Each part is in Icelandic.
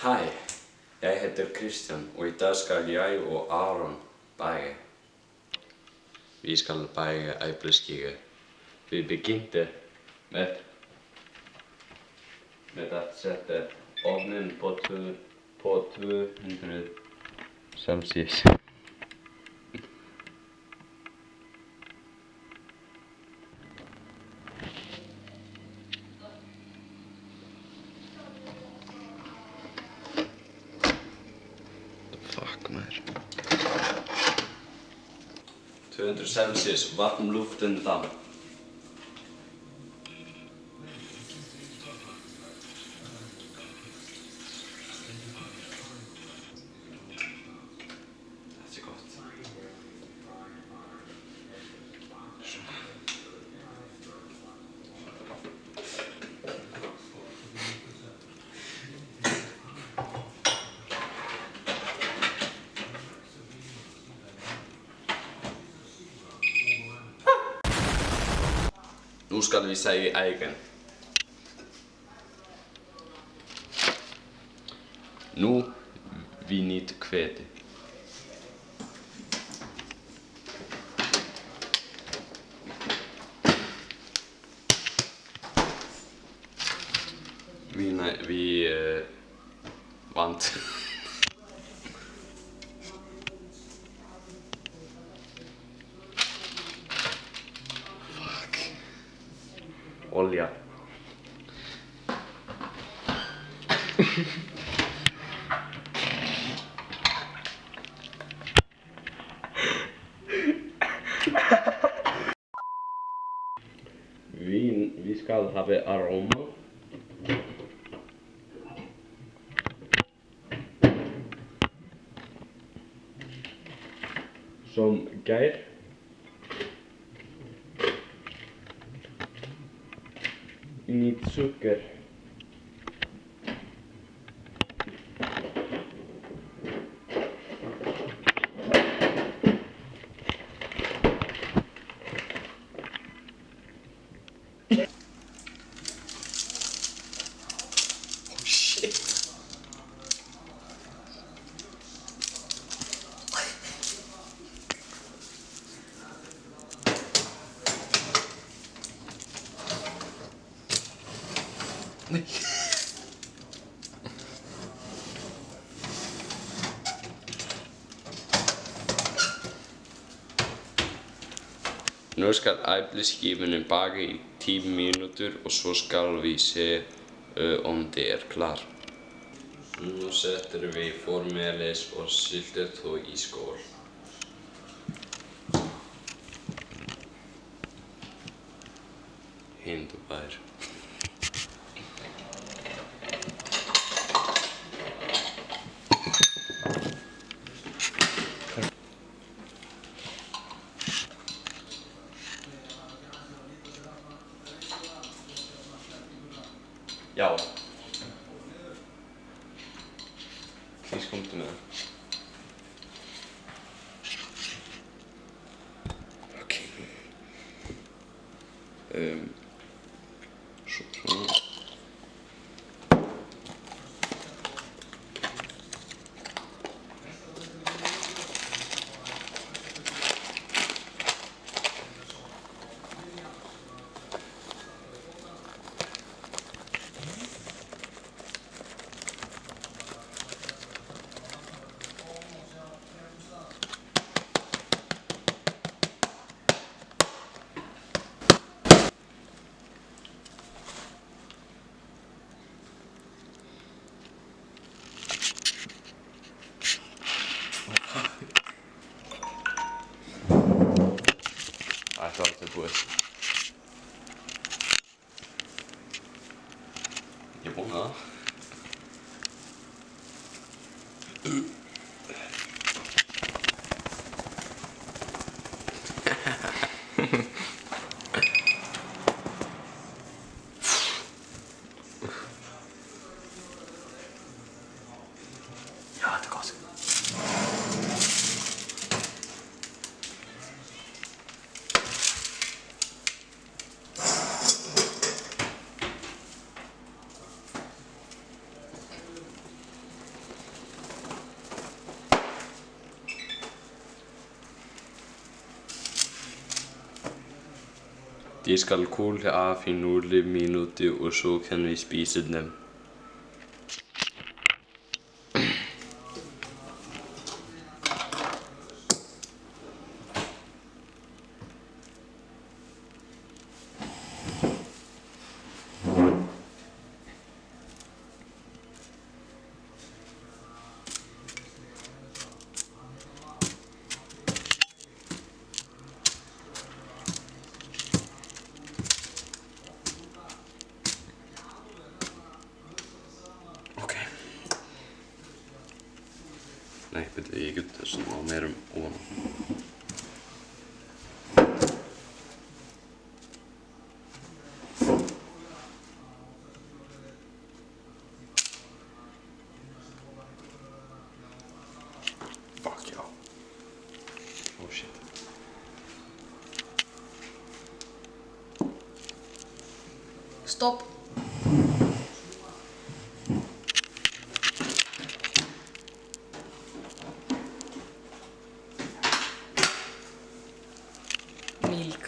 Hæ, jeg heter Christian, og i dag skal jeg og Aron bage. Vi skal bage æbleskige. Vi begyndte med at sætte ovnen på 200 Celsius. Fuck, man. 200 Celsius, varm luften dann. Det är gott. Nu skal vi sige æggen. Nu vi nýtt hveiti. Vi vant. Fuck. Olja. Vi skal have aroma. Som gær. Nýtt sukker. Oh shit. Nej. Nu skal æbleskivene bage i 10 minutter, og så skal vi se om det er klar. Nu setter vi formelis og syltetøy i skål. Hindubær. Já. Please come to me. Okay. Svona. I thought it was. Jag många. Ja, det är gott. De skal koke av I nogle minutter, og så kan vi spise dem. Nei, betur ég get þessum á meirum ofan. Fuck já. Oh shit. Stopp. Milk.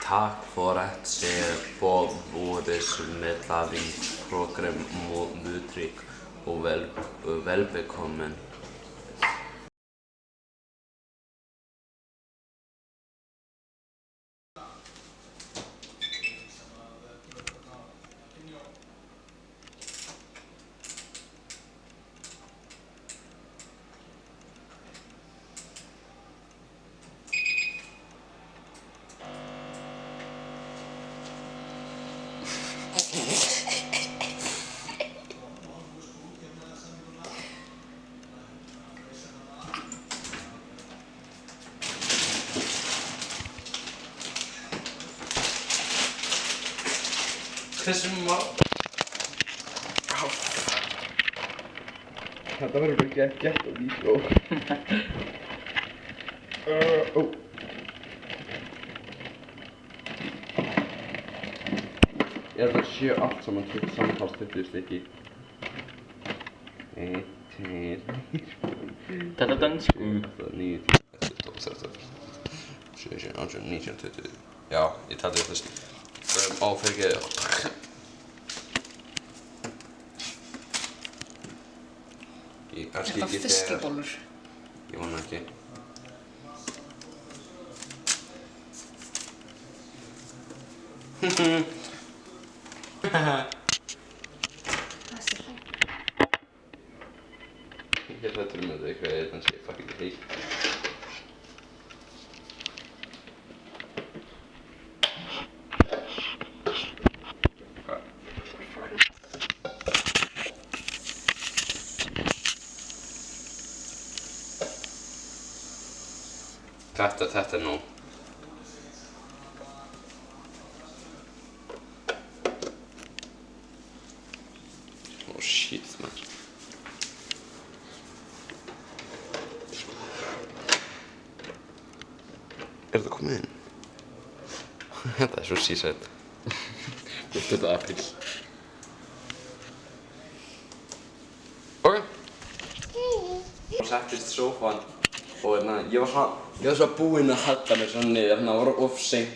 Takk for at se på vårt medlavingsprogram Mudrik og velbekomme. Hversu Þetta verður bara gett á vídeo. Ég held að sé allt saman samtals 20 stykki. 1, 2, 3, 4, 5, 6, 7, 8, 9, 10, 11, 12, 13, 14, 17, 18, 19, 20. Já, ég taldi upp þessi. Fyrirgeðu. Er þetta fiskibólur? Ég vona ekki. Þessi hrein. Ég held að þetta með eitthvað eða þannig sé fucking heitt. Þetta nóg. Oh shit, man. Þetta komið inn? Þetta svo sísætt. Þetta apríl. og settist í sófann og ég var svona búinn að halda mér svona niður, það var of seint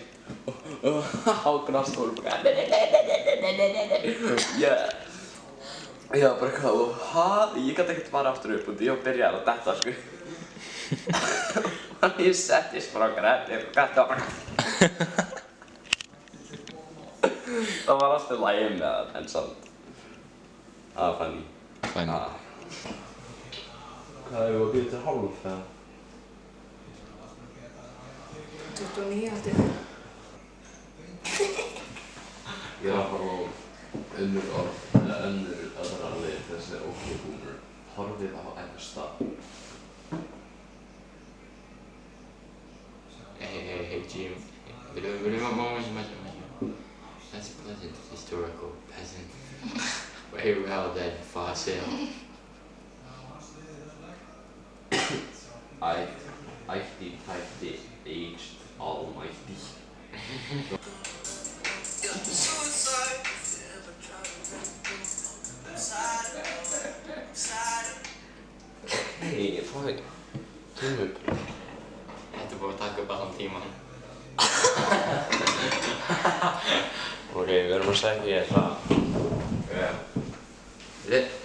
og háknast og bara ég var bara eitthvað og ég gat ekkert fara aftur upp og ég var byrjaður að detta sko. Þannig ég settist bara á grætið og þetta var bara það var alltaf lægi með það en samt það var funny. Funny. Hvað hefur við að byrja til hálf eða? 29 held ég. Ég er að horfa á önnur orð, eða önnur aðrarlið þessi ókei-búmur. Horfið á Esta. Hey, Jim. That's a pleasant historical peasant. Very well then, far sail. Ætti, aged, almighty. Hey, fæ, tömum upp. Þetta er búið að taka upp allan tíman. Ok, við erum að segja það. Þetta